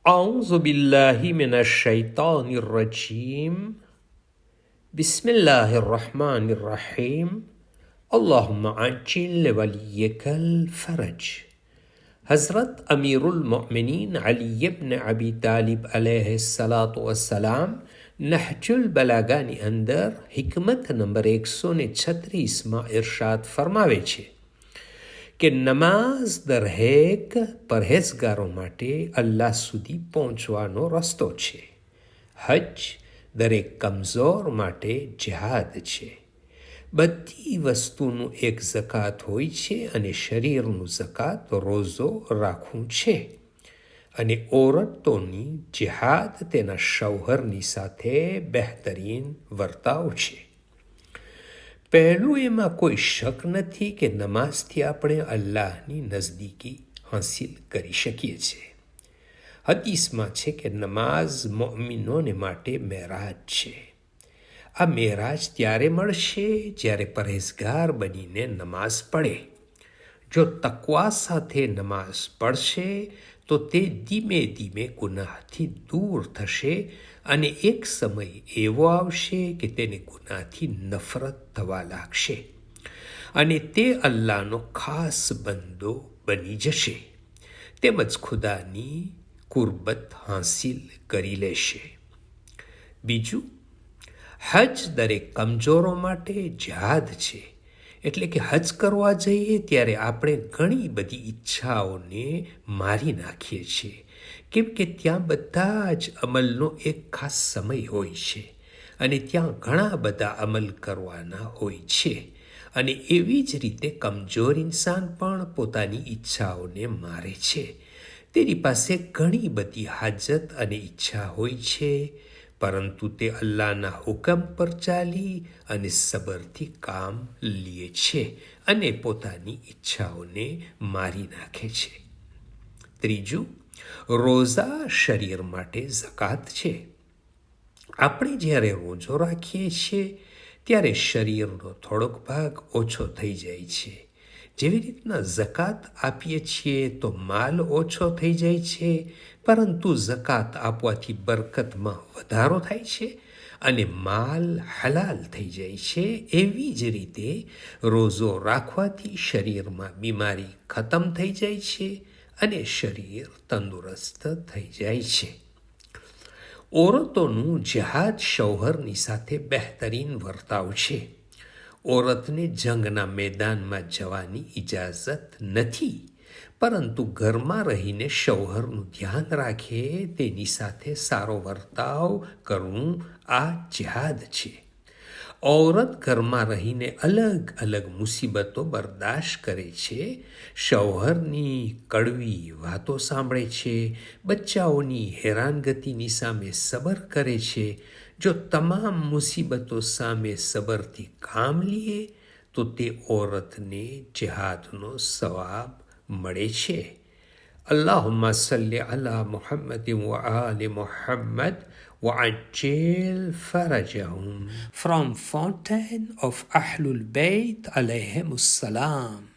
أعوذ بالله من الشيطان الرجيم بسم الله الرحمن الرحيم اللهم عجل وليك الفرج. હઝરત અમીરુલ મોમિનીન અલી ઇબ્ન અબી તાલિબ અલૈહિસ્સલાતુ વસ્સલામ નહજુલ બલાગાની અંદર હિકમત નંબર 136માં ઇરશાદ ફરમાવે છે કે નમાઝ દરેક પરહેઝગારો માટે અલ્લાહ સુધી પહોંચવાનો રસ્તો છે. હજ દરેક કમઝોર માટે જિહાદ છે. બધી વસ્તુનું એક ઝકાત હોય છે અને શરીરનું ઝકાત રોઝો રાખવું છે. અને ઓરતોની જિહાદ તેના શૌહરની સાથે બહેતરીન વર્તાવ છે. પહેલું એમાં કોઈ શક નથી કે નમાઝથી આપણે અલ્લાહની નજદીકી હાંસિલ કરી શકીએ છીએ. હદીસમાં છે કે નમાઝ મોમિનોને માટે મેરાજ છે. આ મેરાજ ત્યારે મળશે જ્યારે પરહેઝગાર બનીને નમાઝ પડે. જો તકવા સાથે નમાઝ પડશે તો તે ધીમે ધીમે ગુનાહથી દૂર થશે અને એક સમય એવો આવશે કે તેને ગુનાહથી નફરત થવા લાગશે અને તે અલ્લાહનો ખાસ બંદો બની જશે તેમજ ખુદાની કુરબત હાંસિલ કરી લેશે. બીજું, હજ દરેક કમજોરો માટે જિહાદ છે. એટલે કે હજ કરવા જઈએ ત્યારે આપણે ઘણી બધી ઈચ્છાઓને મારી નાખીએ છીએ, કેમ કે ત્યાં બધા જ અમલનો એક ખાસ સમય હોય છે અને ત્યાં ઘણા બધા અમલ કરવાના હોય છે. અને એવી જ રીતે કમજોર ઇન્સાન પણ પોતાની ઈચ્છાઓને મારે છે. તેની પાસે ઘણી બધી હાજત અને ઈચ્છા હોય છે, પરંતુ તે અલ્લાહના હુકમ પર ચાલી અને સબરથી કામ લે છે અને પોતાની ઈચ્છાઓને મારી નાખે છે. ત્રીજું, રોઝા શરીર માટે ઝકાત છે. આપણે જ્યારે રોજો રાખીએ છીએ ત્યારે શરીરનો થોડોક ભાગ ઓછો થઈ જાય છે. જેવી રીતના ઝકાત આપીએ છીએ તો માલ ઓછો થઈ જાય છે, પરંતુ ઝકાત આપવાથી બરકતમાં વધારો થાય છે અને માલ હલાલ થઈ જાય છે. એવી જ રીતે રોઝો રાખવાથી શરીરમાં બીમારી ખતમ થઈ જાય છે અને શરીર તંદુરસ્ત થઈ જાય છે. ઓરતોનું જિહાદ શૌહરની સાથે બહેતરીન વર્તાવ છે. ઓરતને જંગના મેદાનમાં જવાની ઇજાઝત નથી, પરંતુ ઘરમાં રહીને શૌહરનું ધ્યાન રાખે તેની સાથે સારો વર્તાવ કરવું આ જિહાદ છે. ઔરત ઘરમાં રહીને અલગ અલગ મુસીબતો બરદાશ્ત કરે છે, શૌહરની કડવી વાતો સાંભળે છે, બચ્ચાઓની હેરાનગતિની સામે સબર કરે છે. જો તમામ મુસીબતો સામે સબરથી કામ લે તો તે ઔરતને જિહાદનો સવાબ મળે છે. અલ્લાહુમ્મા સલ્લી અલા મુહમ્મદ વ આલિ Muhammad وعجل فرجهم. From Fountain of Ahlul Bayt alayhim salam.